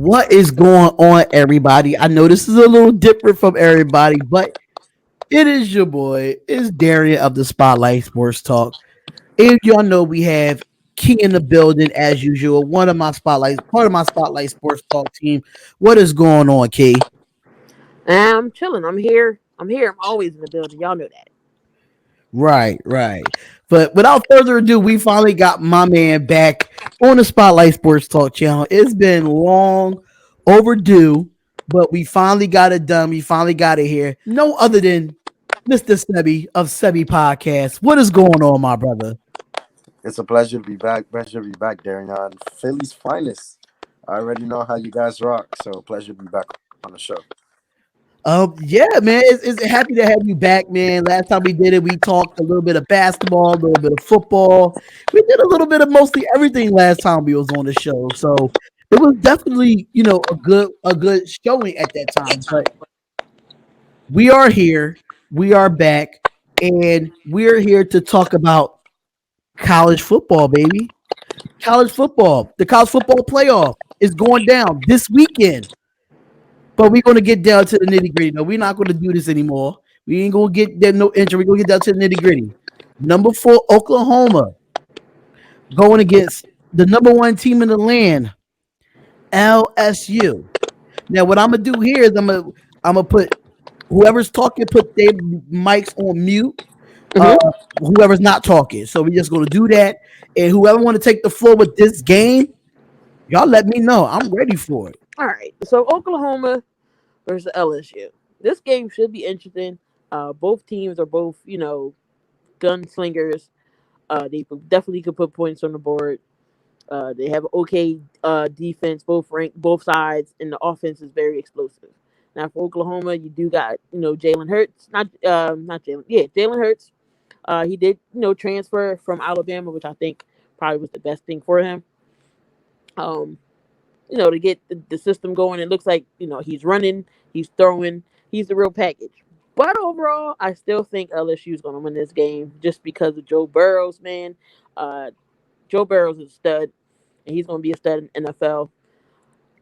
What is going on, everybody? I know this is a little different from everybody, but it is your boy. It's Darion of the Spotlight Sports Talk. And y'all know we have Key in the building as usual. Part of my Spotlight Sports Talk team. What is going on, Key? I'm chilling. I'm here. I'm here. I'm always in the building. Y'all know that. Right. But without further ado, we finally got my man back on the Spotlight Sports Talk channel. It's been long overdue, but we finally got it done. We finally got it here. No other than Mr. Seby of SebysPodcast. What is going on, my brother? It's a pleasure to be back. Pleasure to be back, Darion. Philly's finest. I already know how you guys rock, so pleasure to be back on the show. Yeah, man. It's happy to have you back, man. Last time we did it, we talked a little bit of basketball, a little bit of football. We did a little bit of mostly everything last time we was on the show. So it was definitely, a good showing at that time. But we are here, we are back, and we're here to talk about college football, baby. College football. The college football playoff is going down this weekend. But we're gonna get down to the nitty gritty. No, we're not gonna do this anymore. We ain't gonna get there no intro. We're gonna get down to the nitty gritty. Number 4, Oklahoma, going against the number 1 team in the land, LSU. Now, what I'm gonna do here is I'm gonna put whoever's talking, put their mics on mute. Uh, Mm-hmm. whoever's not talking. So we're just gonna do that. And whoever want to take the floor with this game, y'all let me know. I'm ready for it. All right. So Oklahoma versus LSU. This game should be interesting. Both teams are both, gunslingers. Definitely could put points on the board. They have okay defense, both sides, and the offense is very explosive. Now for Oklahoma, you do got Jalen Hurts, not Jalen, yeah, Jalen Hurts. He did transfer from Alabama, which I think probably was the best thing for him. Um, to get the system going. It looks like he's running, he's throwing, he's the real package. But overall, I still think LSU is going to win this game just because of Joe Burrows, man. Uh, Joe Burrows is a stud, and he's going to be a stud in NFL.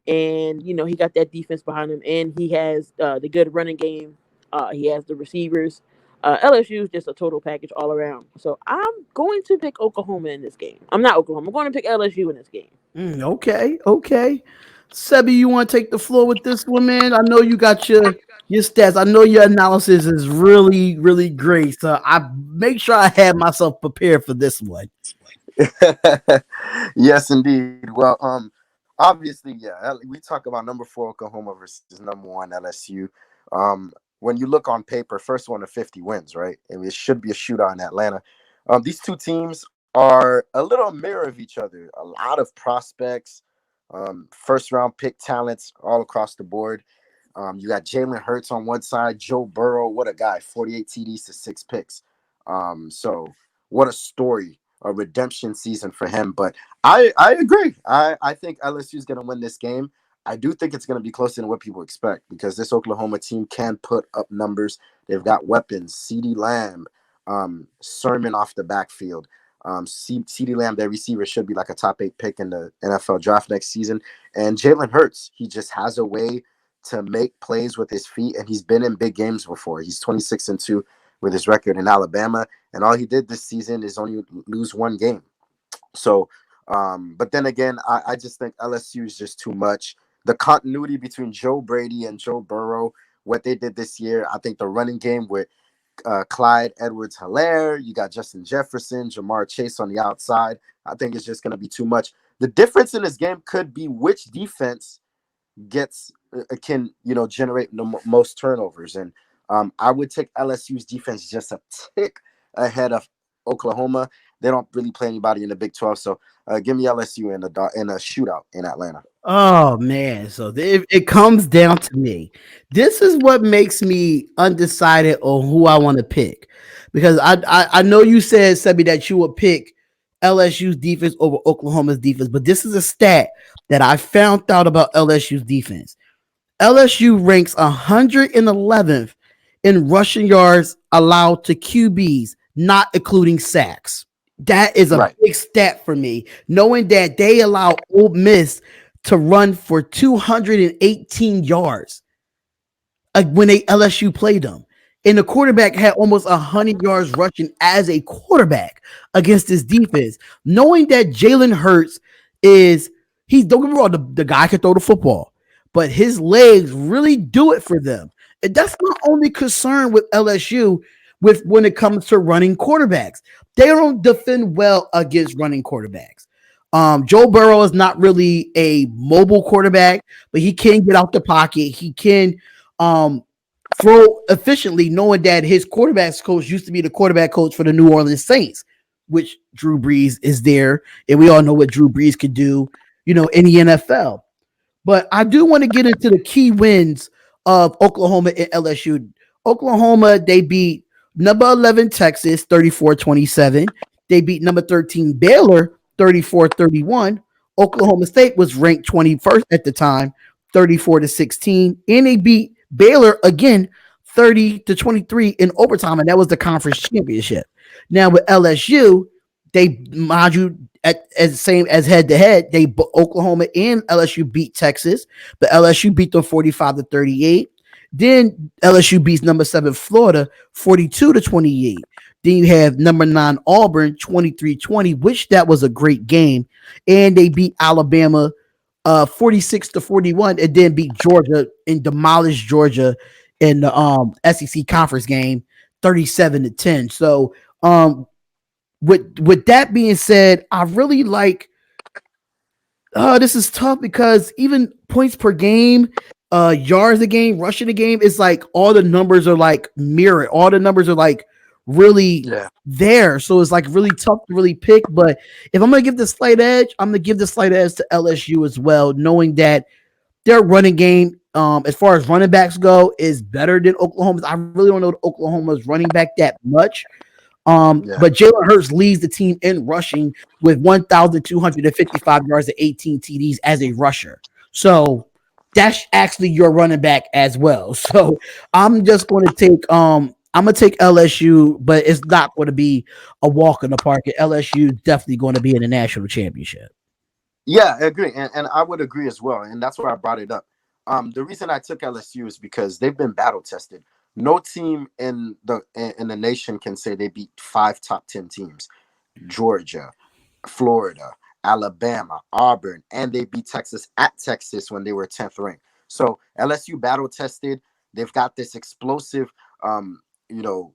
And he got that defense behind him, and he has the good running game. He has the receivers. LSU is just a total package all around. So I'm going to pick Oklahoma in this game. I'm not Oklahoma. I'm going to pick LSU in this game. Okay. Seby, you want to take the floor with this one, man? I know you got your stats. I know your analysis is really great. So I make sure I have myself prepared for this one. Yes, indeed. Well, obviously, yeah, we talk about number 4 Oklahoma versus number 1 LSU. When you look on paper, first one to 50 wins, right? And it should be a shootout in Atlanta. These two teams are a little mirror of each other. A lot of prospects, first round pick talents all across the board. You got Jalen Hurts on one side, Joe Burrow, what a guy, 48 TDs to 6 picks. So what a story, a redemption season for him. But I agree. I think LSU is going to win this game. I do think it's going to be closer than what people expect because this Oklahoma team can put up numbers. They've got weapons, CeeDee Lamb, Sermon off the backfield. CeeDee Lamb, their receiver, should be like a top 8 pick in the NFL draft next season. And Jalen Hurts, he just has a way to make plays with his feet, and he's been in big games before. He's 26-2 with his record in Alabama, and all he did this season is only lose one game. So, but then again, I just think LSU is just too much. The continuity between Joe Brady and Joe Burrow, what they did this year, I think the running game with Clyde Edwards-Helaire, you got Justin Jefferson, Jamar Chase on the outside. I think it's just going to be too much. The difference in this game could be which defense can generate the most turnovers, and I would take LSU's defense just a tick ahead of Oklahoma. They don't really play anybody in the Big 12, so give me LSU in a shootout in Atlanta. Oh man, so it comes down to me. This is what makes me undecided on who I want to pick, because I know you said, Seby, that you would pick LSU's defense over Oklahoma's defense, but this is a stat that I found out about LSU's defense. LSU ranks 111th in rushing yards allowed to QBs, not including sacks. That is a Right. big stat for me, knowing that they allow Ole Miss to run for 218 yards when they LSU played them. And the quarterback had almost 100 yards rushing as a quarterback against this defense. Knowing that Jalen Hurts is, he's, don't get me wrong, the guy can throw the football, but his legs really do it for them. And that's my only concern with LSU with when it comes to running quarterbacks. They don't defend well against running quarterbacks. Joe Burrow is not really a mobile quarterback, but he can get out the pocket. He can um, throw efficiently, knowing that his quarterback's coach used to be the quarterback coach for the New Orleans Saints, which Drew Brees is there, and we all know what Drew Brees could do, in the NFL. But I do want to get into the key wins of Oklahoma and LSU. Oklahoma, they beat number 11 Texas 34-27. They beat number 13 Baylor 34-31. Oklahoma State was ranked 21st at the time, 34-16, and they beat Baylor again 30-23 in overtime, and that was the conference championship. Now with LSU, they, mind you, as same as head to head, Oklahoma and LSU beat Texas, but LSU beat them 45-38. Then LSU beats number 7 Florida 42-28. Then you have number 9 Auburn 23-20, which that was a great game, and they beat Alabama 46-41, and then beat Georgia and demolished Georgia in the SEC conference game 37-10. So with that being said, I really like. This is tough because even points per game, yards a game, rushing a game, is like all the numbers are like mirrored. All the numbers are like really there. So it's like really tough to really pick. But if I'm gonna give the slight edge, I'm gonna give the slight edge to LSU as well, knowing that their running game, as far as running backs go, is better than Oklahoma's. I really don't know Oklahoma's running back that much. But Jalen Hurts leads the team in rushing with 1,255 yards and 18 TDs as a rusher. So that's actually your running back as well. So I'm just going to take I'm gonna take LSU, but it's not going to be a walk in the park. LSU is definitely going to be in the national championship. Yeah, I agree, and I would agree as well, and that's why I brought it up. The reason I took LSU is because they've been battle tested. No team in the nation can say they beat 5 top 10 teams: Georgia, Florida, Alabama, Auburn, and they beat Texas at Texas when they were 10th ranked. So LSU battle tested. They've got this explosive, um, you know,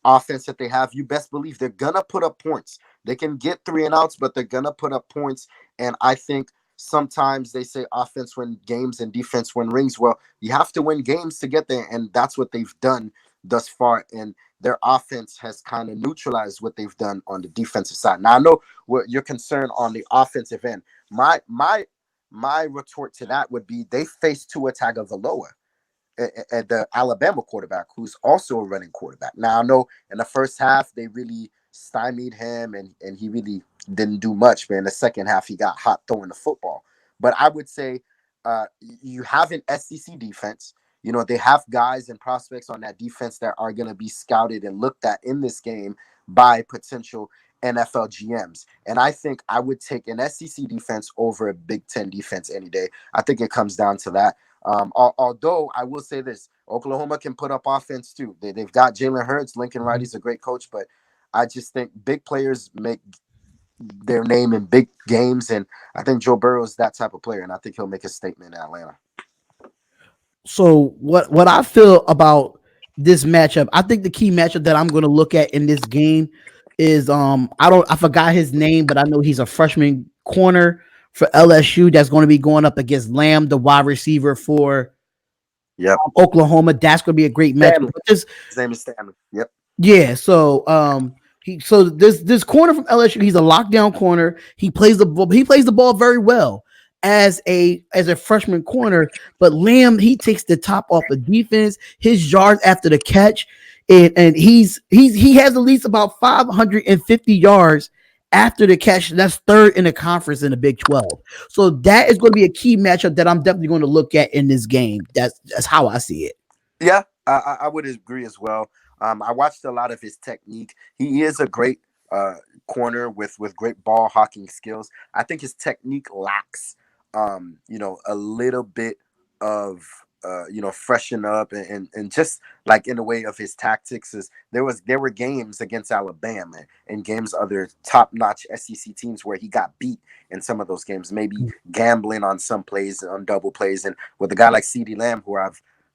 offense that they have. You best believe they're gonna put up points. They can get 3 and outs, but they're gonna put up points. And I think sometimes they say offense win games and defense win rings. Well, you have to win games to get there, and that's what they've done thus far. And their offense has kind of neutralized what they've done on the defensive side. Now I know what you're concerned on the offensive end. My retort to that would be they faced Tua Tagovailoa at the Alabama quarterback, who's also a running quarterback. Now I know in the first half they really stymied him, and he really didn't do much. But in the second half, he got hot throwing the football. But I would say you have an SEC defense. You know, they have guys and prospects on that defense that are going to be scouted and looked at in this game by potential NFL GMs. And I think I would take an SEC defense over a Big Ten defense any day. I think it comes down to that. Although I will say this, Oklahoma can put up offense too. They've got Jalen Hurts. Lincoln Riley's a great coach, but I just think big players make their name in big games, and I think Joe Burrow is that type of player, and I think he'll make a statement in Atlanta. So what I feel about this matchup, I think the key matchup that I'm going to look at in this game is I forgot his name, but I know he's a freshman corner for LSU that's going to be going up against Lamb, the wide receiver for Oklahoma. That's going to be a great matchup. His name is Stanley. Yep. Yeah, so this corner from LSU, he's a lockdown corner. He plays the ball very well as a freshman corner. But Lamb, he takes the top off the defense. His yards after the catch, and he has at least about 550 yards after the catch. That's third in the conference in the Big 12. So that is going to be a key matchup that I'm definitely going to look at in this game. That's how I see it. Yeah, I would agree as well. I watched a lot of his technique. He is a great corner with great ball hawking skills. I think his technique lacks a little bit of freshen up and just like in the way of his tactics is there were games against Alabama and games other top notch SEC teams where he got beat in some of those games, maybe gambling on some plays on double plays, and with a guy like CeeDee Lamb, who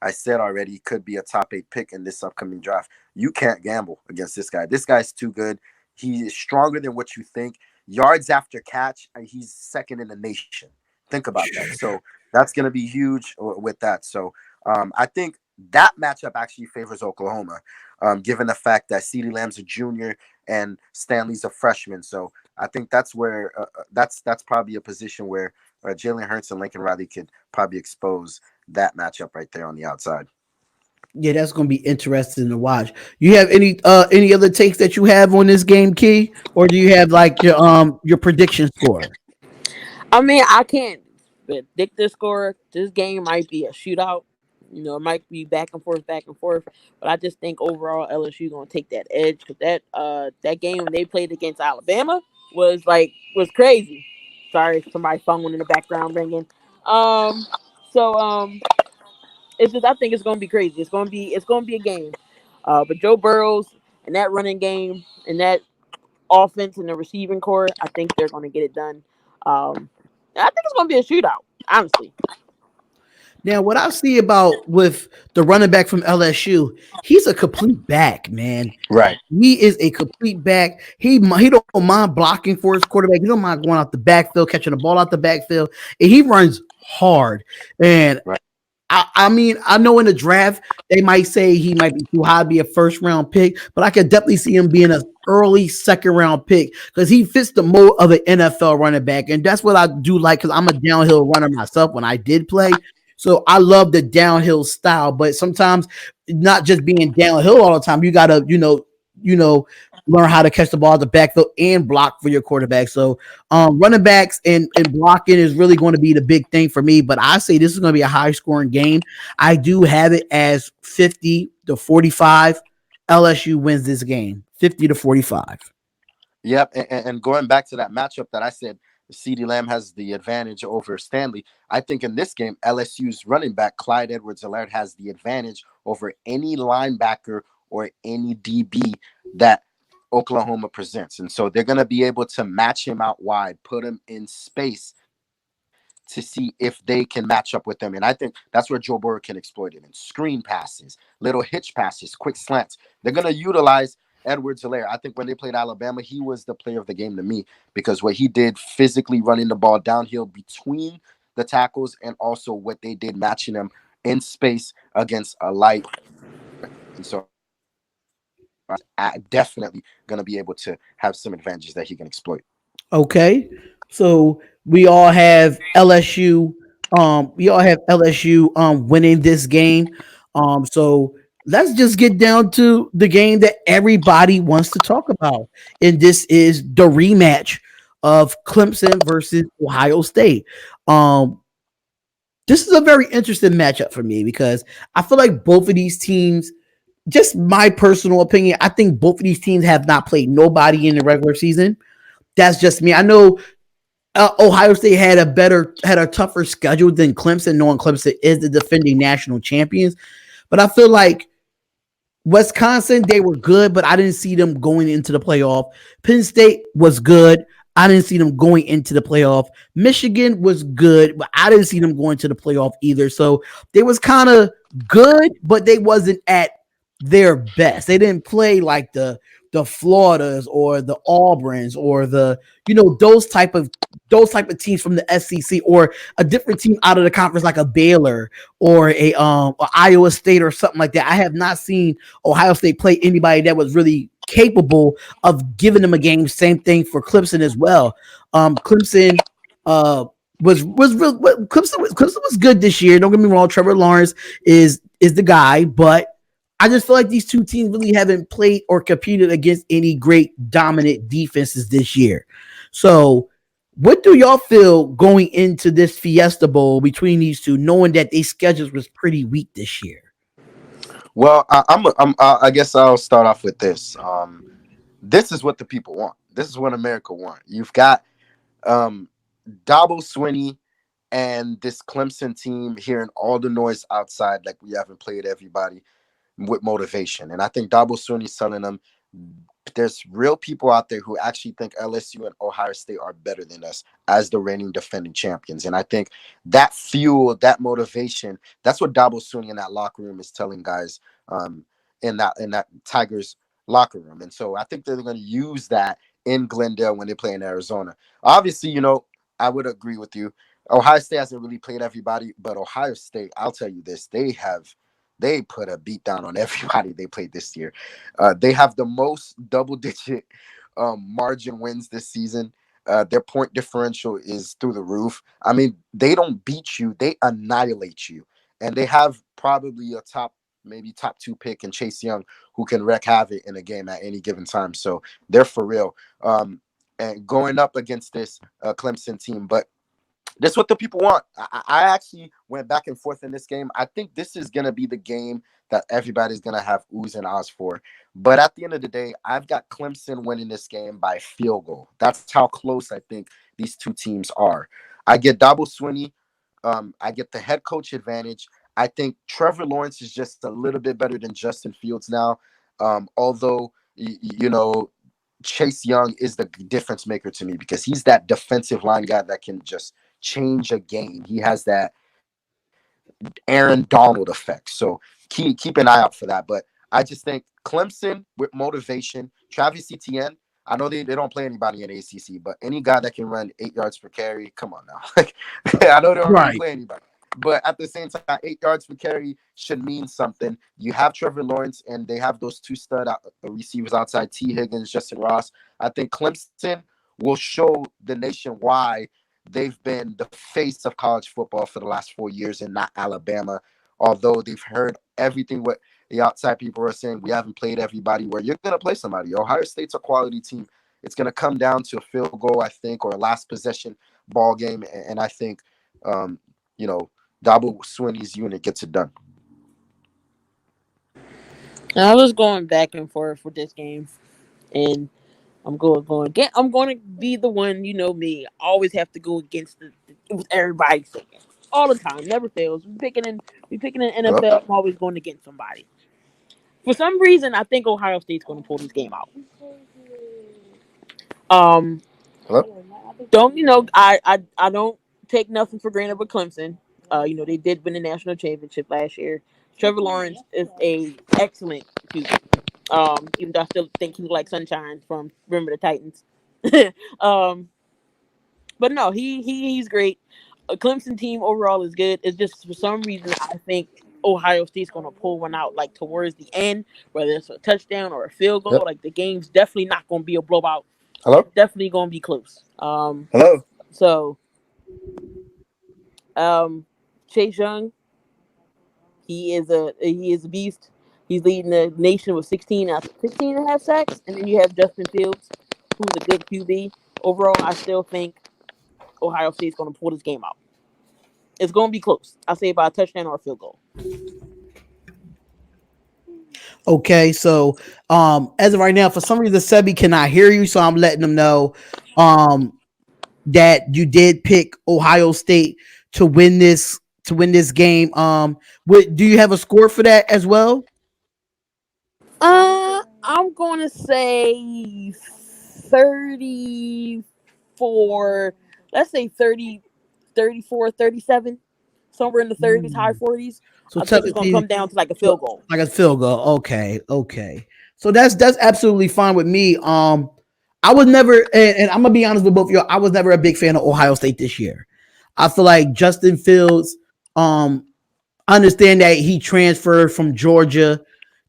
I said already could be a top 8 pick in this upcoming draft. You can't gamble against this guy. This guy's too good. He is stronger than what you think. Yards after catch, he's second in the nation. Think about that. So that's going to be huge with that. So I think that matchup actually favors Oklahoma, given the fact that CeeDee Lamb's a junior and Stanley's a freshman. So I think that's where that's probably a position where Jalen Hurts and Lincoln Riley could probably expose that matchup right there on the outside. Yeah, that's gonna be interesting to watch. You have any other takes that you have on this game, Key, or do you have like your prediction score? I mean, I can't predict the score. This game might be a shootout. It might be back and forth, back and forth. But I just think overall LSU gonna take that edge because that game when they played against Alabama was crazy. Sorry, somebody phone in the background ringing. Um, so it's just I think it's gonna be crazy. It's gonna be a game. But Joe Burrows and that running game and that offense and the receiving core, I think they're gonna get it done. I think it's gonna be a shootout. Honestly, Now, what I see about with the running back from LSU, he's a complete back, man. Right. He is a complete back. He don't mind blocking for his quarterback. He don't mind going out the backfield, catching the ball out the backfield, and he runs hard. And Right. I mean, I know in the draft they might say he might be too high to be a first round pick, but I could definitely see him being an early second round pick because he fits the mold of an NFL running back, and that's what I do like because I'm a downhill runner myself when I did play. So I love the downhill style, but sometimes not just being downhill all the time. You gotta, learn how to catch the ball at the backfield and block for your quarterback. So running backs and blocking is really going to be the big thing for me. But I say this is going to be a high scoring game. I do have it as 50-45. LSU wins this game 50-45. Yep, and going back to that matchup that I said, CeeDee Lamb has the advantage over Stanley. I think in this game, LSU's running back Clyde Edwards-Helaire has the advantage over any linebacker or any DB that Oklahoma presents, and so they're going to be able to match him out wide, put him in space to see if they can match up with them. And I think that's where Joe Burrow can exploit it in screen passes, little hitch passes, quick slants. They're going to utilize Edwards-Helaire. I think when they played Alabama, he was the player of the game to me because what he did physically running the ball downhill between the tackles and also what they did matching them in space against a light. And so definitely going to be able to have some advantages that he can exploit. Okay. So we all have LSU. Winning this game. So let's just get down to the game that everybody wants to talk about. And this is the rematch of Clemson versus Ohio State. Um, this is a very interesting matchup for me because I feel like both of these teams, just my personal opinion, I think both of these teams have not played nobody in the regular season. That's just me. I know Ohio State had a tougher schedule than Clemson, knowing Clemson is the defending national champions. But I feel like Wisconsin, they were good, but I didn't see them going into the playoff. Penn State was good. I didn't see them going into the playoff. Michigan was good, but I didn't see them going to the playoff either. So they was kind of good, but they wasn't at their best. They didn't play like the Floridas or the Auburns or the those type of teams from the SEC or a different team out of the conference like a Baylor or a Iowa State or something like that. I have not seen Ohio State play anybody that was really capable of giving them a game. Same thing for Clemson as well. Clemson uh was real. Clemson was good this year. Don't get me wrong. Trevor Lawrence is the guy, but I just feel like these two teams really haven't played or competed against any great dominant defenses this year. So, what do y'all feel going into this Fiesta Bowl between these two, knowing that their schedules was pretty weak this year? Well, I guess I'll start off with this. This is what the people want. This is what America want. You've got um, Dabo Swinney and this Clemson team hearing all the noise outside, like we haven't played everybody with motivation. And I think Dabo Swinney's telling them there's real people out there who actually think LSU and Ohio State are better than us as the reigning defending champions. And I think that fuel, that motivation, that's what Dabo Swinney in that locker room is telling guys in that Tigers locker room. And so I think they're going to use that in Glendale when they play in Arizona. Obviously, I would agree with you. Ohio State hasn't really played everybody, but Ohio State, I'll tell you this, they put a beat down on everybody they played this year. They have the most double-digit margin wins this season. Their point differential is through the roof. I mean, they don't beat you; they annihilate you. And they have probably a maybe top 2 pick in Chase Young, who can wreak havoc in a game at any given time. So they're for real. And going up against this Clemson team, but that's what the people want. I actually went back and forth in this game. I think this is going to be the game that everybody's going to have oohs and ahs for. But at the end of the day, I've got Clemson winning this game by field goal. That's how close I think these two teams are. I get Dabo Swinney. I get the head coach advantage. I think Trevor Lawrence is just a little bit better than Justin Fields now. Although, Chase Young is the difference maker to me because he's that defensive line guy that can just change a game. He has that Aaron Donald effect. So keep an eye out for that. But I just think Clemson with motivation, Travis Etienne, I know they don't play anybody in ACC, but any guy that can run 8 yards per carry, come on now. I know they don't really Right. play anybody. But at the same time, 8 yards per carry should mean something. You have Trevor Lawrence, and they have those two receivers outside, T. Higgins, Justin Ross. I think Clemson will show the nation why they've been the face of college football for the last 4 years and not Alabama. Although they've heard everything what the outside people are saying, we haven't played everybody. Where you're going to play somebody. Ohio State's a quality team. It's going to come down to a field goal, I think, or a last possession ball game. And I think, you know, Dabo Swinney's unit gets it done. Now, I was going back and forth with this game, and I'm going to be the one. You know me. I always have to go against with everybody saying all the time. Never fails. We picking in Hello? NFL. I'm always going against somebody. For some reason, I think Ohio State's going to pull this game out. Um, Hello? don't I don't take nothing for granted with Clemson. They did win the national championship last year. Trevor Lawrence is a excellent QB. Even though I still think he's like Sunshine from Remember the Titans. um, but no, he's great. A Clemson team overall is good. It's just for some reason I think Ohio State's gonna pull one out like towards the end, whether it's a touchdown or a field goal. Yep. Like the game's definitely not gonna be a blowout. It's Hello? definitely gonna be close. Hello? So Chase Young, he is a beast. He's leading the nation with 16 and a half sacks, and then you have Justin Fields, who's a good QB. Overall, I still think Ohio State's going to pull this game out. It's going to be close. I'll say by a touchdown or a field goal. Okay, so as of right now, for some reason Seby cannot hear you, so I'm letting them know um that you did pick Ohio State to win this game. Do you have a score for that as well? I'm going to say 34. Let's say 30, 34, 37. Somewhere in the 30s, high 40s. So I think it's going to technically, come down to like a field goal. like a field goal. Okay, okay. So that's absolutely fine with me. I was never, and I'm gonna be honest with both of you. I was never a big fan of Ohio State this year. I feel like Justin Fields. I understand that he transferred from Georgia,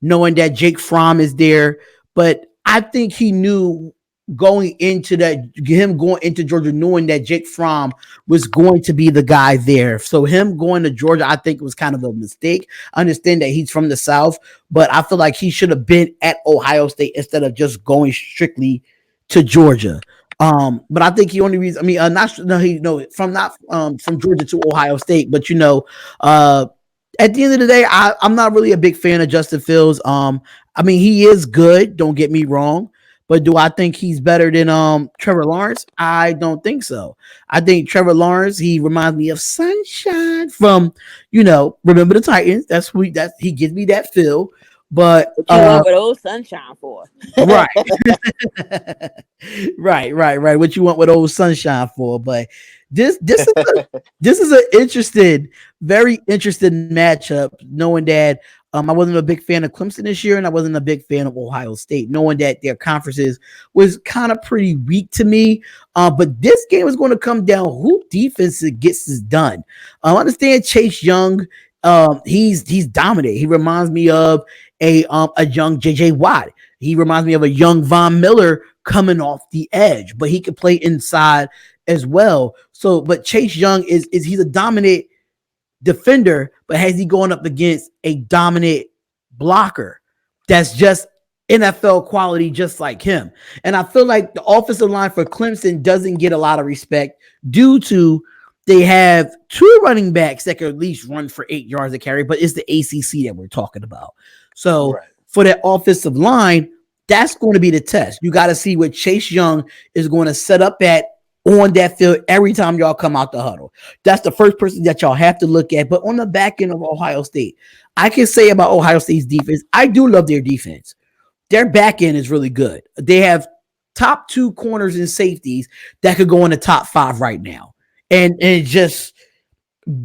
knowing that Jake Fromm is there, but I think he knew going into Georgia, knowing that Jake Fromm was going to be the guy there. So him going to Georgia, I think was kind of a mistake. I understand that he's from the South, but I feel like he should have been at Ohio State instead of just going strictly to Georgia. But I think the only reason, I mean, not no, he no from not from Georgia to Ohio State, but at the end of the day, I'm not really a big fan of Justin Fields. I mean, he is good. Don't get me wrong, But do I think he's better than Trevor Lawrence? I don't think so. I think Trevor Lawrence, he reminds me of Sunshine from, Remember the Titans. That's sweet. That's he gives me that feel. But What you want with old sunshine for? right. Right. What you want with old Sunshine for? But this is an interesting, very interesting matchup. Knowing that I wasn't a big fan of Clemson this year, and I wasn't a big fan of Ohio State. Knowing that their conferences was kind of pretty weak to me. But this game is going to come down who defense gets this done. I understand Chase Young. He's dominant. He reminds me of a young JJ Watt. He reminds me of a young Von Miller coming off the edge, but he can play inside as well. So, but Chase Young is he's a dominant defender, but has he going up against a dominant blocker that's just NFL quality, just like him? And I feel like the offensive line for Clemson doesn't get a lot of respect due to they have two running backs that can at least run for 8 yards a carry, but it's the ACC that we're talking about. So Right. for that offensive line, that's going to be the test. You got to see what Chase Young is going to set up at on that field every time y'all come out the huddle. That's the first person that y'all have to look at. But on the back end of Ohio State, I can say about Ohio State's defense, I do love their defense. Their back end is really good. They have top 2 corners and safeties that could go in the top 5 right now. And just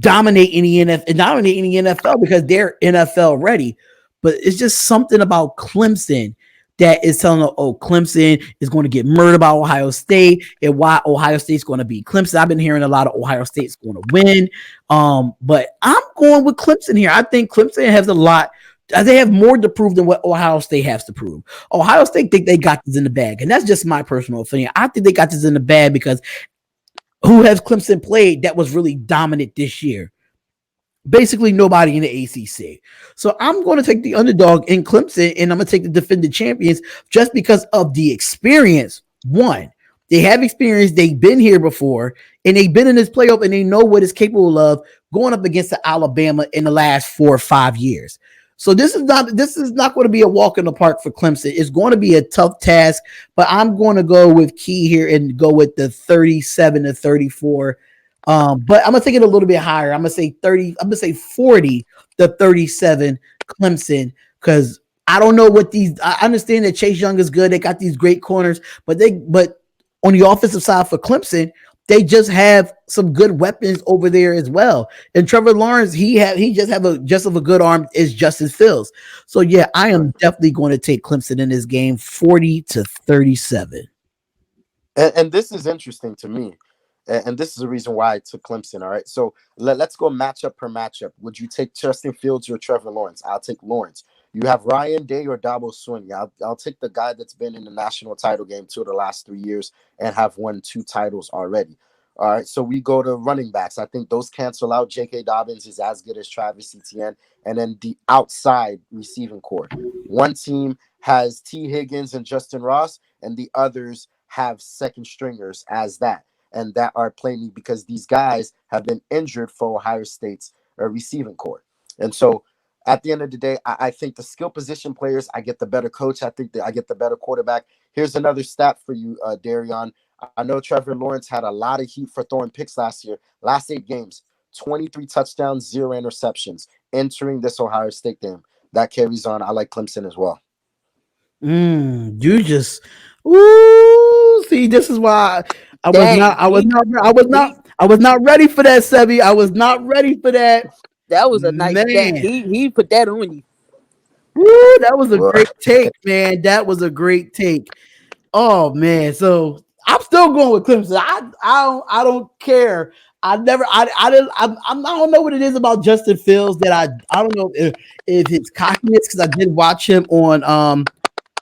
dominating the NFL because they're NFL ready. But it's just something about Clemson that is telling them, oh, Clemson is going to get murdered by Ohio State and why Ohio State's going to beat Clemson. I've been hearing a lot of Ohio State's going to win. But I'm going with Clemson here. I think Clemson has a lot. They have more to prove than what Ohio State has to prove. Ohio State think they got this in the bag. And that's just my personal opinion. I think they got this in the bag because who has Clemson played that was really dominant this year? Basically nobody in the ACC. So I'm going to take the underdog in Clemson, and I'm going to take the defending champions just because of the experience. One, they have experience. They've been here before, and they've been in this playoff, and they know what it's capable of going up against the Alabama in the last 4 or 5 years. So this is not going to be a walk in the park for Clemson. It's going to be a tough task, but I'm going to go with Key here and go with the 37-34. But I'm gonna take it a little bit higher. I'm gonna say 30. I'm gonna say 40-37 Clemson because I don't know what these. I understand that Chase Young is good. They got these great corners, but on the offensive side for Clemson, they just have some good weapons over there as well. And Trevor Lawrence, he just have a good arm as Justin Fields. So yeah, I am definitely going to take Clemson in this game, 40-37. And this is interesting to me. And this is the reason why I took Clemson. All right. So let's go matchup per matchup. Would you take Justin Fields or Trevor Lawrence? I'll take Lawrence. You have Ryan Day or Dabo Swinney. I'll take the guy that's been in the national title game 2 of the last 3 years and have won 2 titles already. All right. So we go to running backs. I think those cancel out. J.K. Dobbins is as good as Travis Etienne. And then the outside receiving core. One team has T. Higgins and Justin Ross, and the others have second stringers as that. And that are playing because these guys have been injured for Ohio State's receiving core. And so at the end of the day, I think the skill position players, I get the better coach. I think that I get the better quarterback. Here's another stat for you, Darion. I know Trevor Lawrence had a lot of heat for throwing picks last year. Last 8 games, 23 touchdowns, 0 interceptions entering this Ohio State game. That carries on. I like Clemson as well. You just see, this is why Dang, I was not ready for that, Seby. I was not ready for that. that was a nice stat. Man. He put that on you. That was a great take, man. That was a great take. Oh man, so I'm still going with Clemson. I don't care. I never I didn't I don't know what it is about Justin Fields that I don't know if it's cockiness because I did watch him on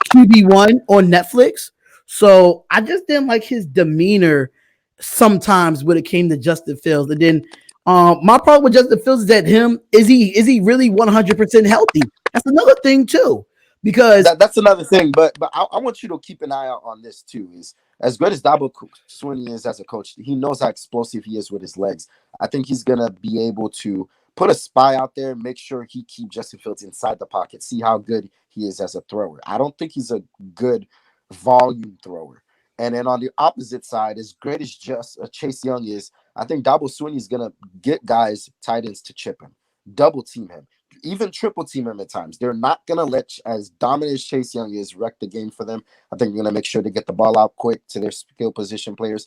QB1 on Netflix. So I just didn't like his demeanor sometimes when it came to Justin Fields. And then my problem with Justin Fields is that is he really 100% healthy? That's another thing too. Because that's another thing, but I want you to keep an eye out on this too. Is as good as Dabo Swinney is as a coach, he knows how explosive he is with his legs. I think he's gonna be able to put a spy out there, make sure he keep Justin Fields inside the pocket, see how good he is as a thrower. I don't think he's a good volume thrower. And then on the opposite side, as great as just Chase Young is, I think Dabo Swinney is gonna get guys tight ends to chip him, double team him, even triple team him at times. They're not gonna let, as dominant as Chase Young is, wreck the game for them. I think they're gonna make sure to get the ball out quick to their skill position players.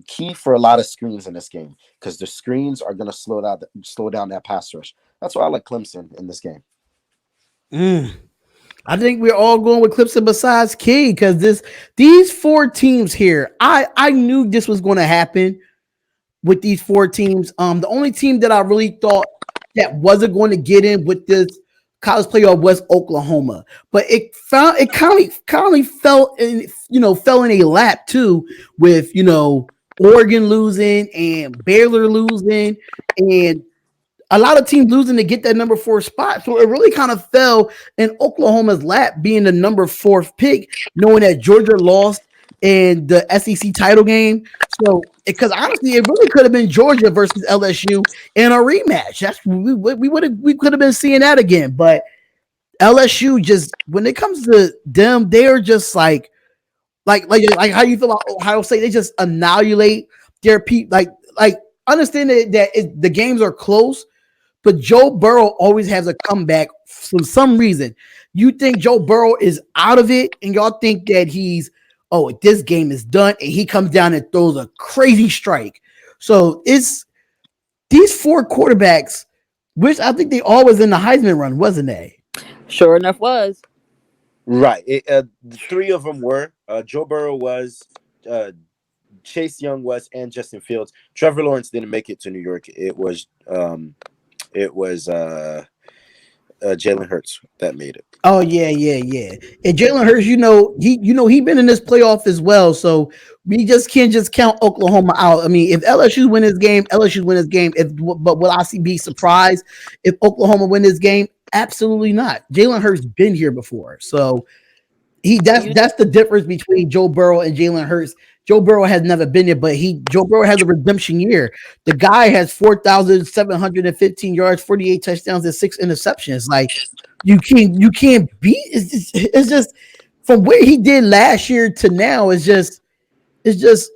Key for a lot of screens in this game because the screens are gonna slow down that pass rush. That's why I like Clemson in this game. Mm. I think we're all going with Clemson besides Key because these four teams here, I knew this was going to happen with these four teams. The only team that I really thought that wasn't going to get in with this college playoff was Oklahoma, but it kind of fell in, fell in a lap too with Oregon losing and Baylor losing and a lot of teams losing to get that number 4 spot. So it really kind of fell in Oklahoma's lap being the number 4th pick, knowing that Georgia lost in the SEC title game. So, because honestly, it really could have been Georgia versus LSU in a rematch. That's we could have been seeing that again. But LSU just when it comes to them, they are just like how you feel about Ohio State. They just annihilate their people. Like understand that the games are close. But Joe Burrow always has a comeback for some reason. You think Joe Burrow is out of it, and y'all think that this game is done, and he comes down and throws a crazy strike. So it's these 4 quarterbacks, which I think they all was in the Heisman run, wasn't they? Sure enough, was. Right. The 3 of them were. Joe Burrow was, Chase Young was, and Justin Fields. Trevor Lawrence didn't make it to New York. It was Jalen Hurts that made it. Oh yeah. And Jalen Hurts, he been in this playoff as well. So we just can't just count Oklahoma out. I mean, if LSU win this game, LSU win this game. But will I be surprised if Oklahoma win this game? Absolutely not. Jalen Hurts been here before, so that's the difference between Joe Burrow and Jalen Hurts. Joe Burrow has never been there, but Joe Burrow has a redemption year. The guy has 4,715 yards, 48 touchdowns, and 6 interceptions. Like you can't beat. It's just from where he did last year to now. It's just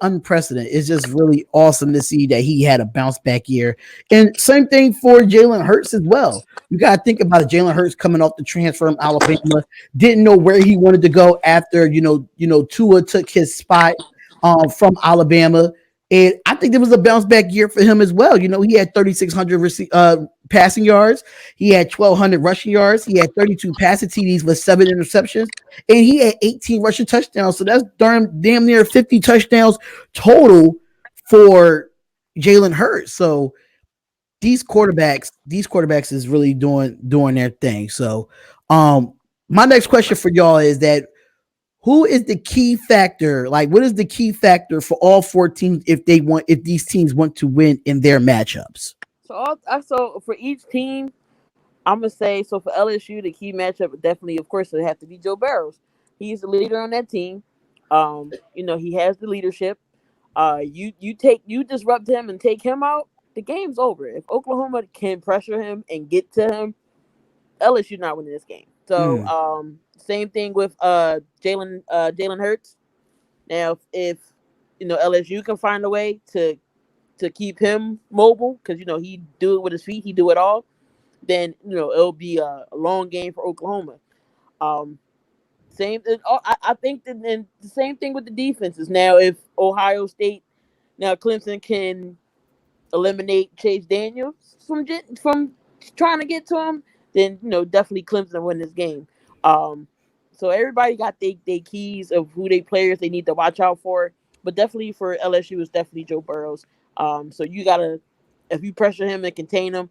unprecedented. It's just really awesome to see that he had a bounce back year. And same thing for Jalen Hurts as well. You got to think about it. Jalen Hurts coming off the transfer from Alabama, didn't know where he wanted to go after, Tua took his spot from Alabama. And I think there was a bounce back year for him as well. He had 3,600 passing yards. He had 1,200 rushing yards. He had 32 passing TDs with 7 interceptions. And he had 18 rushing touchdowns. So that's damn near 50 touchdowns total for Jalen Hurts. So these quarterbacks is really doing their thing. So my next question for y'all is that who is the key factor? Like, what is the key factor for all 4 teams if these teams want to win in their matchups? So for each team, I'm gonna say for LSU, the key matchup definitely, of course, it have to be Joe Burrow. He's the leader on that team. He has the leadership. You disrupt him and take him out, the game's over. If Oklahoma can pressure him and get to him, LSU not winning this game. So same thing with Jalen Hurts. Now if LSU can find a way to keep him mobile, because he do it with his feet, he do it all, then it'll be a long game for Oklahoma. I think that then the same thing with the defenses. Now if Clemson can eliminate Chase Daniels from trying to get to him, then definitely Clemson win this game. So everybody got they keys of who they players they need to watch out for, but definitely for LSU is definitely Joe Burrows. So you gotta, if you pressure him and contain him,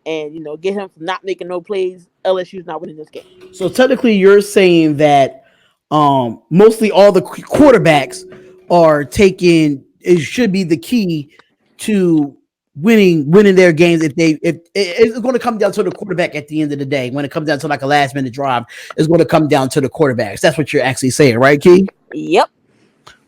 and get him from not making no plays, LSU's not winning this game. So technically, you're saying that mostly all the quarterbacks are taking. It should be the key to winning their games. If it's going to come down to the quarterback at the end of the day, when it comes down to like a last minute drive, it's going to come down to the quarterbacks. That's what you're actually saying, right, Key? Yep.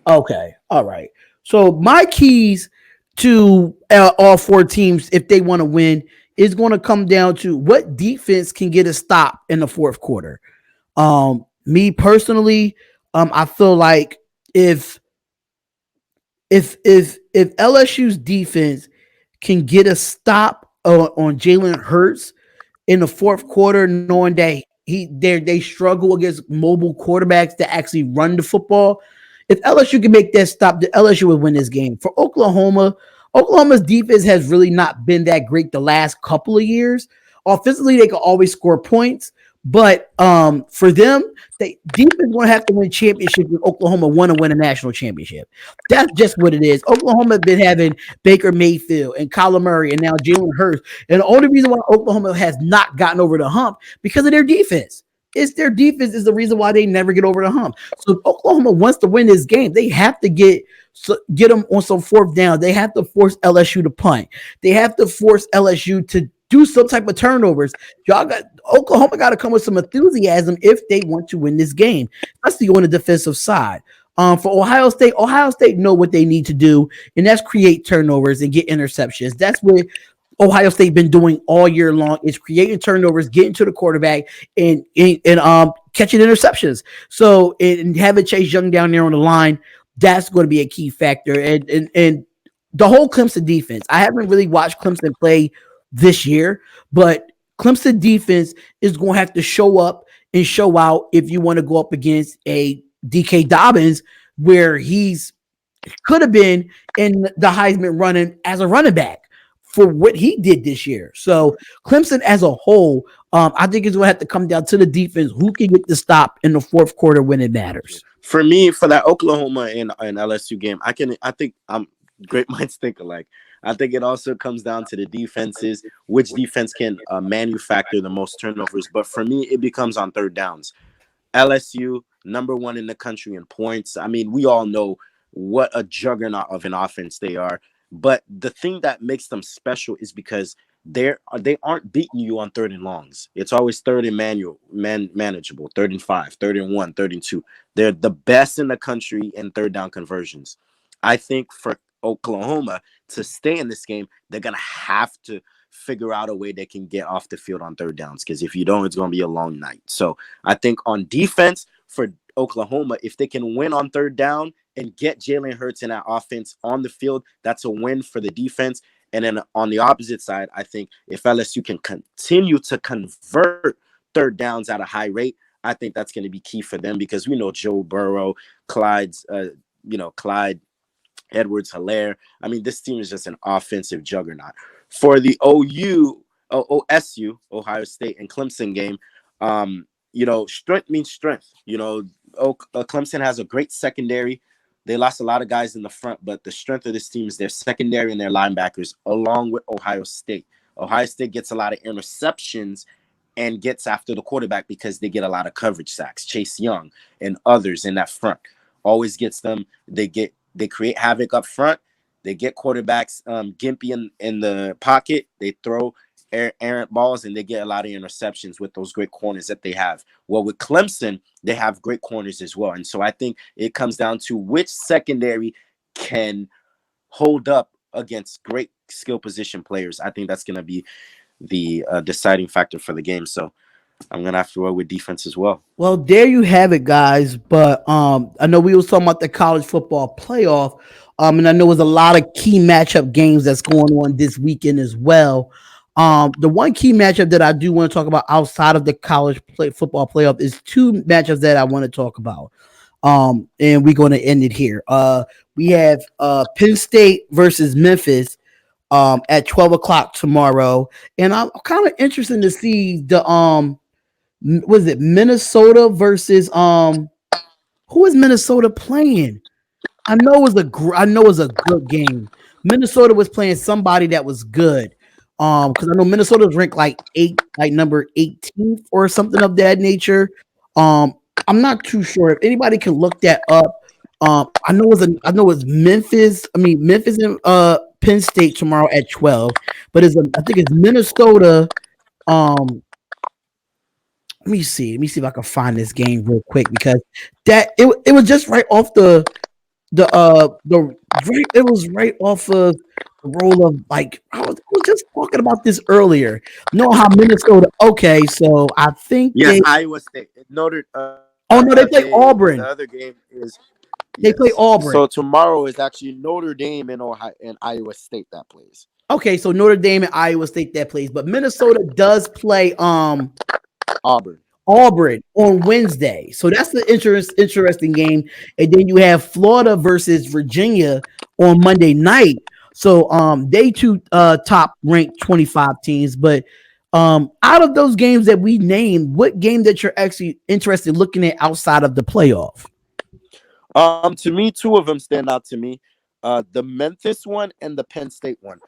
Okay. All right. So my keys to all 4 teams, if they want to win, is going to come down to what defense can get a stop in the 4th quarter. Me personally, I feel like if if LSU's defense can get a stop on Jalen Hurts in the fourth quarter, knowing that they struggle against mobile quarterbacks that actually run the football. If LSU can make that stop, the LSU would win this game. For Oklahoma, Oklahoma's defense has really not been that great the last couple of years. Offensively, they can always score points, but for them, they defense going to have to win championships if Oklahoma want to win a national championship. That's just what it is. Oklahoma has been having Baker Mayfield and Kyler Murray and now Jalen Hurts, and the only reason why Oklahoma has not gotten over the hump because of their defense. It's their defense is the reason why they never get over the hump. So if Oklahoma wants to win this game, they have to get them on some fourth down. They have to force LSU to punt. They have to force LSU to do some type of turnovers. Y'all got Oklahoma got to come with some enthusiasm if they want to win this game, especially on the defensive side. For Ohio State know what they need to do, and that's create turnovers and get interceptions. That's what Ohio State been doing all year long is creating turnovers, getting to the quarterback, and catching interceptions. So and having Chase Young down there on the line, that's going to be a key factor. And the whole Clemson defense. I haven't really watched Clemson play this year, but Clemson defense is going to have to show up and show out if you want to go up against a DK Dobbins, where he's could have been in the Heisman running as a running back for what he did this year. So Clemson as a whole, I think it's going to have to come down to the defense who can get the stop in the fourth quarter when it matters. For me, for that Oklahoma and LSU game, I think great minds think alike. I think it also comes down to the defenses, which defense can manufacture the most turnovers. But for me, it becomes on third downs. LSU, number one in the country in points. I mean, we all know what a juggernaut of an offense they are. But the thing that makes them special is because they aren't beating you on third and longs. It's always third and manageable, 3rd and 5, 3rd and 1, 3rd and 2. They're the best in the country in third down conversions. I think for Oklahoma to stay in this game, they're going to have to figure out a way they can get off the field on third downs, because if you don't, it's going to be a long night. So I think on defense for Oklahoma, if they can win on third down and get Jalen Hurts and that offense on the field, that's a win for the defense. And then on the opposite side, I think if LSU can continue to convert third downs at a high rate, I think that's going to be key for them, because we know Joe Burrow, Clyde Edwards-Helaire. I mean, this team is just an offensive juggernaut. For the OSU, Ohio State and Clemson game, strength means strength. Clemson has a great secondary. They lost a lot of guys in the front, but the strength of this team is their secondary and their linebackers, along with Ohio State. Ohio State gets a lot of interceptions and gets after the quarterback because they get a lot of coverage sacks. Chase Young and others in that front always gets them. They create havoc up front. They get quarterbacks gimpy in the pocket. They throw errant balls, and they get a lot of interceptions with those great corners that they have. Well, with Clemson, they have great corners as well. And so I think it comes down to which secondary can hold up against great skill position players. I think that's going to be the deciding factor for the game. So I'm going to have to roll with defense as well. Well, there you have it, guys. But I know we was talking about the college football playoff, and I know there's a lot of key matchup games that's going on this weekend as well. The one key matchup that I do want to talk about outside of the college football playoff is two matchups that I want to talk about. And we're going to end it here. We have Penn State versus Memphis at 12 o'clock tomorrow. And I'm kind of interested to see the was it Minnesota versus who is Minnesota playing? I know it was a good game. Minnesota was playing somebody that was good. Because I know Minnesota was ranked like number 18th or something of that nature. I'm not too sure if anybody can look that up. I know it's Memphis. I mean Memphis and Penn State tomorrow at 12. But I think it's Minnesota. Let me see if I can find this game real quick, because it was just right off it was right off of the roll of, like, I was just talking about this earlier. Know how Minnesota? Okay, so I think Yes, Iowa State, Notre Oh no, they play The Auburn. other game is They play yes. Auburn. So tomorrow is actually Notre Dame and Ohio and Iowa State that plays. Okay, so Notre Dame and Iowa State that plays, but Minnesota does play Auburn. Auburn on Wednesday. So that's the interesting game. And then you have Florida versus Virginia on Monday night. So they two top ranked 25 teams. But out of those games that we named, what game that you're actually interested in looking at outside of the playoff? To me, two of them stand out to me. The Memphis one and the Penn State one.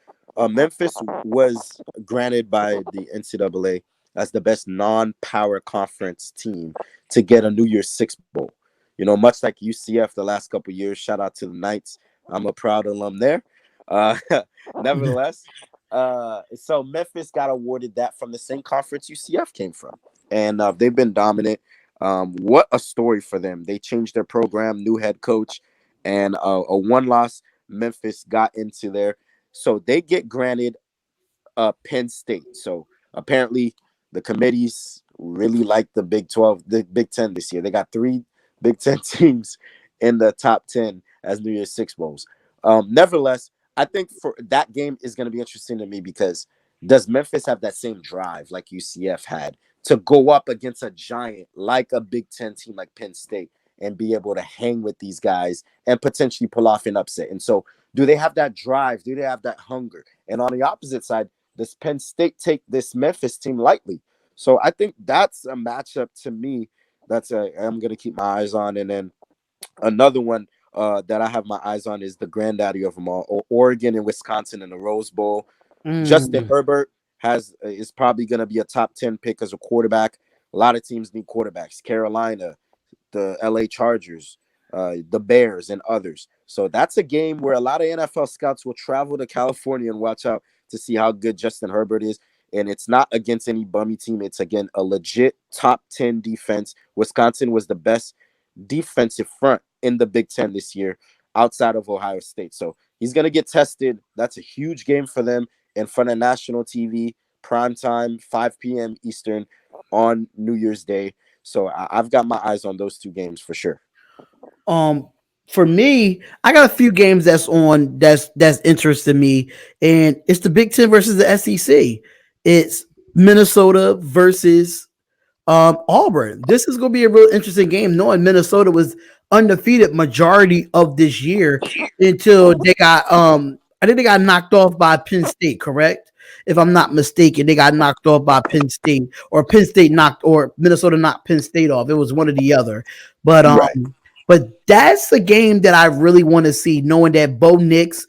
Memphis was granted by the NCAA as the best non-power conference team to get a New Year's Six Bowl. You know, much like UCF the last couple years. Shout out to the Knights. I'm a proud alum there. Uh, nevertheless, so Memphis got awarded that from the same conference UCF came from, and they've been dominant. What a story for them. They changed their program, new head coach, and a one loss Memphis got into there. So they get granted Penn State. So apparently the committees really like the Big 12, the Big 10 this year. They got three Big 10 teams in the top 10 as New Year's Six Bowls. Nevertheless, I think for that game is going to be interesting to me because does Memphis have that same drive like UCF had to go up against a giant like a Big 10 team like Penn State and be able to hang with these guys and potentially pull off an upset? And so, do they have that drive? Do they have that hunger? And on the opposite side, does Penn State take this Memphis team lightly? So I think that's a matchup to me I'm going to keep my eyes on. And then another one that I have my eyes on is the granddaddy of them all, Oregon and Wisconsin in the Rose Bowl. Justin Mm. Herbert is probably going to be a top 10 pick as a quarterback. A lot of teams need quarterbacks. Carolina, the LA Chargers, the Bears, and others. So that's a game where a lot of NFL scouts will travel to California and watch out to see how good Justin Herbert is. And it's not against any bummy team. It's, again, a legit top 10 defense. Wisconsin was the best defensive front in the Big Ten this year outside of Ohio State. So he's going to get tested. That's a huge game for them in front of national TV, prime time, 5 p.m. Eastern on New Year's Day. So I've got my eyes on those two games for sure. Um, for me, I got a few games that's interesting me, and it's the Big Ten versus the SEC. It's Minnesota versus Auburn. This is going to be a real interesting game, knowing Minnesota was undefeated majority of this year until they got I think they got knocked off by Penn State, correct? If I'm not mistaken, they got knocked off by Penn State, or Penn State knocked, or Minnesota knocked Penn State off. It was one or the other. But Right. that's a game that I really want to see, knowing that Bo Nix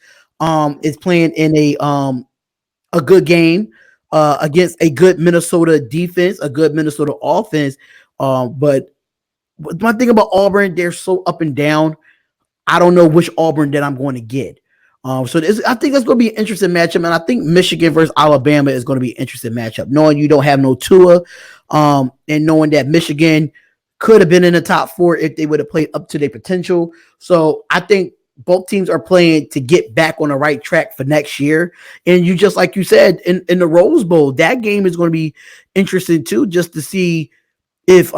is playing in a good game against a good Minnesota defense, a good Minnesota offense. But one thing about Auburn, they're so up and down. I don't know which Auburn that I'm going to get. I think that's going to be an interesting matchup, and I think Michigan versus Alabama is going to be an interesting matchup. Knowing you don't have no Tua, and knowing that Michigan could have been in the top four if they would have played up to their potential. So I think both teams are playing to get back on the right track for next year. And you just like you said in the Rose Bowl, that game is going to be interesting too, if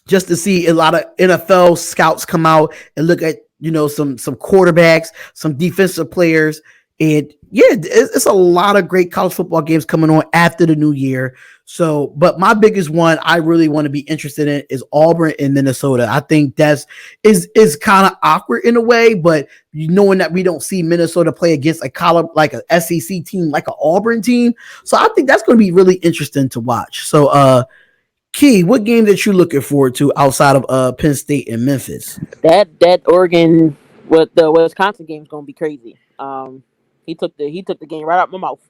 just to see a lot of NFL scouts come out and look at some quarterbacks, some defensive players, and yeah, it's a lot of great college football games coming on after the new year. So, but my biggest one I really want to be interested in is Auburn and Minnesota. I think is kind of awkward in a way, but knowing that we don't see Minnesota play against a college like a SEC team like an Auburn team, so I think that's going to be really interesting to watch. So, Key, what game that you looking forward to outside of Penn State and Memphis? That Oregon with the Wisconsin game is gonna be crazy. He took the game right out my mouth.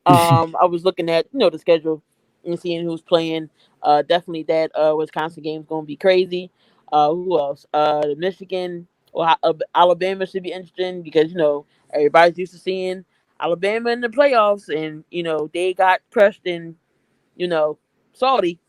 I was looking at the schedule and seeing who's playing. Definitely that Wisconsin game is gonna be crazy. Who else? Michigan or Alabama should be interesting because everybody's used to seeing Alabama in the playoffs, and they got crushed in you know Saudi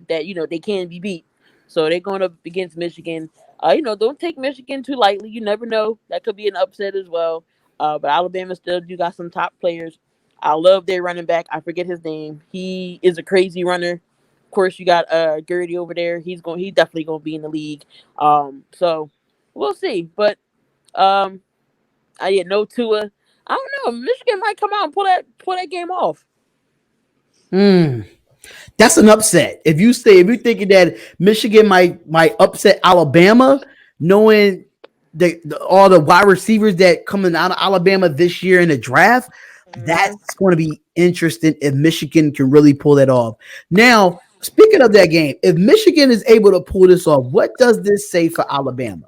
that they can be beat. So they're going up against Michigan. Don't take Michigan too lightly. You never know. That could be an upset as well. But Alabama still do got some top players. I love their running back. I forget his name. He is a crazy runner, course, you got Gertie over there. He's definitely gonna be in the league. So we'll see. But I didn't know Tua. I don't know. Michigan might come out and pull that game off. Hmm. That's an upset. If you're thinking that Michigan might upset Alabama, knowing all the wide receivers that coming out of Alabama this year in the draft, Hmm. that's going to be interesting if Michigan can really pull that off. Now, speaking of that game, if Michigan is able to pull this off, what does this say for Alabama?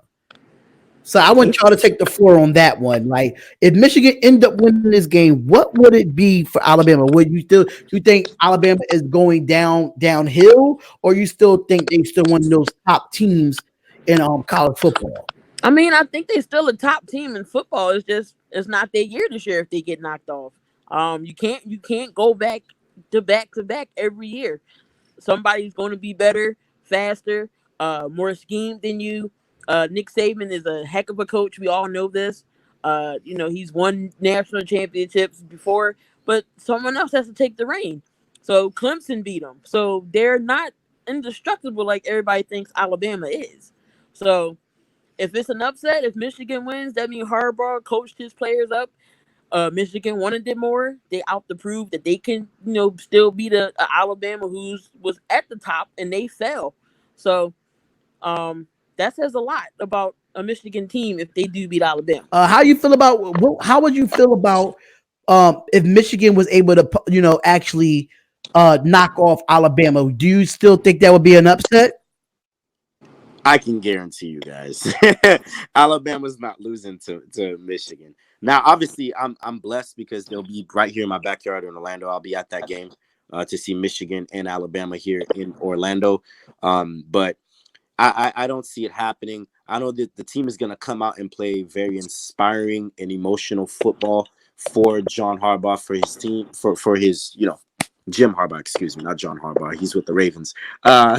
So I want y'all to take the floor on that one. Like, if Michigan end up winning this game, what would it be for Alabama? Would you think Alabama is going downhill, or you still think they still one of those top teams in college football? I mean, I think they still a top team in football. It's not their year this year if they get knocked off. You can't go to back every year. Somebody's going to be better, faster, more schemed than you. Nick Saban is a heck of a coach. We all know this. He's won national championships before, but someone else has to take the reign. So Clemson beat them. So they're not indestructible like everybody thinks Alabama is. So if it's an upset, if Michigan wins, that means Harbaugh coached his players up. Michigan wanted it more. They out to prove that they can, still beat a Alabama who's was at the top and they fell. So that says a lot about a Michigan team if they do beat Alabama. How you feel about how would you feel about if Michigan was able to actually knock off Alabama? Do you still think that would be an upset? I can guarantee you guys, Alabama's not losing to Michigan. Now, obviously, I'm blessed because they'll be right here in my backyard in Orlando. I'll be at that game to see Michigan and Alabama here in Orlando. But I don't see it happening. I know that the team is going to come out and play very inspiring and emotional football for John Harbaugh, for his team, for his, Jim Harbaugh, excuse me, not John Harbaugh. He's with the Ravens. Uh,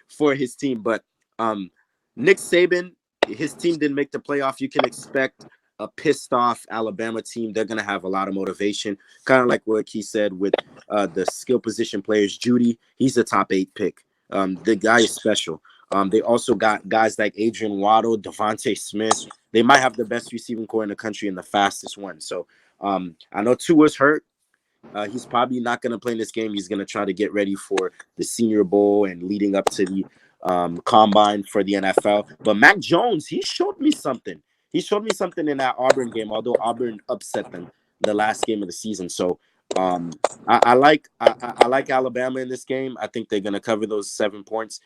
for his team. But um, Nick Saban, his team didn't make the playoff. You can expect a pissed off Alabama team. They're going to have a lot of motivation, kind of like what he said with the skill position players. Judy, he's a top 8 pick. The guy is special. They also got guys like Adrian Waddle, Devontae Smith. They might have the best receiving core in the country and the fastest one. So I know Tua's hurt. He's probably not going to play in this game. He's going to try to get ready for the Senior Bowl and leading up to the combine for the NFL. But Mac Jones, he showed me something. He showed me something in that Auburn game, although Auburn upset them the last game of the season. So I like Alabama in this game. I think they're going to cover those 7 points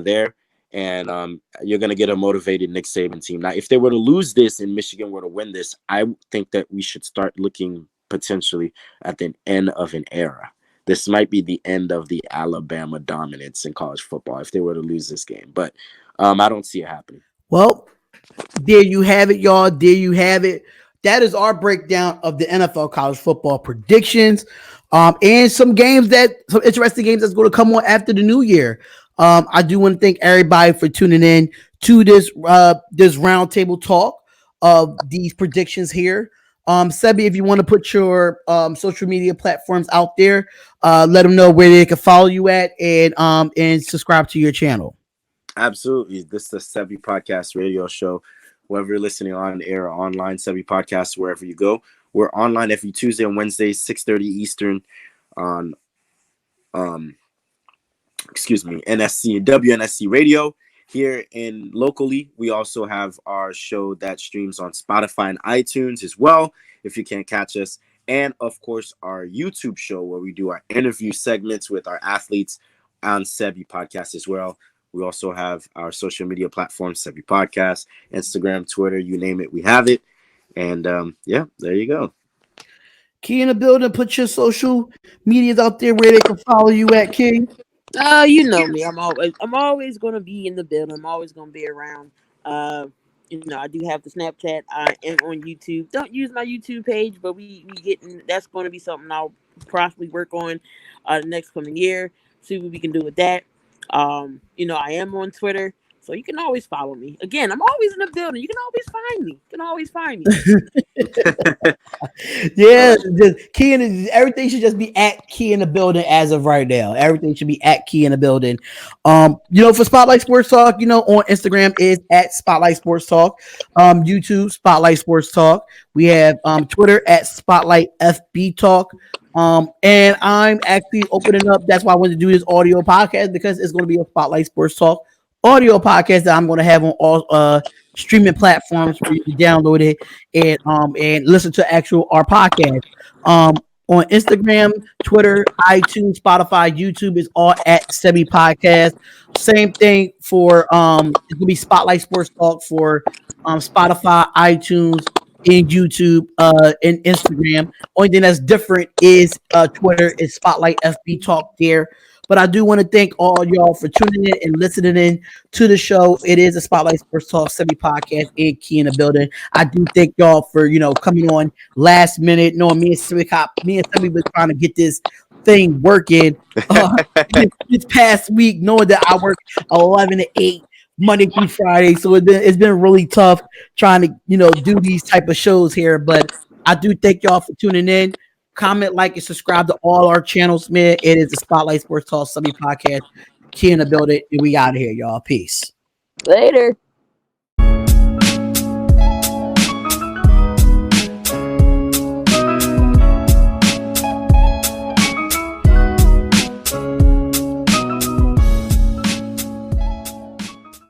there. And you're going to get a motivated Nick Saban team. Now, if they were to lose this and Michigan were to win this, I think that we should start looking potentially at the end of an era. This might be the end of the Alabama dominance in college football if they were to lose this game. But I don't see it happening. Well, there you have it, y'all. There you have it. That is our breakdown of the NFL college football predictions, and some interesting games that's going to come on after the new year. I do want to thank everybody for tuning in to this roundtable talk of these predictions here. Seby, if you want to put your social media platforms out there, let them know where they can follow you at and subscribe to your channel. Absolutely. This is the Seby Podcast radio show. Whether you're listening on air or online, Seby Podcast, wherever you go. We're online every Tuesday and Wednesday, 6:30 Eastern on NSC WNSC radio here in locally. We also have our show that streams on Spotify and iTunes as well if you can't catch us, and of course our YouTube show where we do our interview segments with our athletes on Seby Podcast as well. We also have our social media platforms, Seby Podcast, Instagram, Twitter, you name it, we have it. And yeah, there you go. Key in the building, put your social medias out there where they can follow you at, King. You know me. I'm always gonna be in the building. I'm always gonna be around. Uh, I do have the Snapchat. I am on YouTube. Don't use my YouTube page, but we getting that's going to be something I'll possibly work on the next coming year. See what we can do with that. I am on Twitter. So you can always follow me. Again, I'm always in the building. You can always find me. You can always find me. Yeah, just key in everything should just be at key in the building as of right now. Everything should be at key in the building. For Spotlight Sports Talk, on Instagram is at Spotlight Sports Talk. YouTube Spotlight Sports Talk. We have Twitter at Spotlight FB Talk. And I'm actually opening up. That's why I wanted to do this audio podcast because it's going to be a Spotlight Sports Talk audio podcast that I'm going to have on all streaming platforms where you can download it and listen to actual our podcast. On Instagram, Twitter, iTunes, Spotify, YouTube is all at Seby Podcast. Same thing for it's gonna be Spotlight Sports Talk for Spotify, iTunes, and YouTube, and Instagram. Only thing that's different is Twitter is Spotlight FB Talk there. But I do want to thank all y'all for tuning in and listening in to the show. It is a Spotlight Sports Talk Seby Podcast and Key in the building. I do thank y'all for coming on last minute. Knowing me and Seby was trying to get this thing working this past week, knowing that I work 11 to 8 Monday through Friday, so it's been really tough trying to do these type of shows here. But I do thank y'all for tuning in. Comment, like, and subscribe to all our channels, man. It is the Spotlight Sports Talk Seby Podcast. Key in the building, and we out of here, y'all. Peace. Later.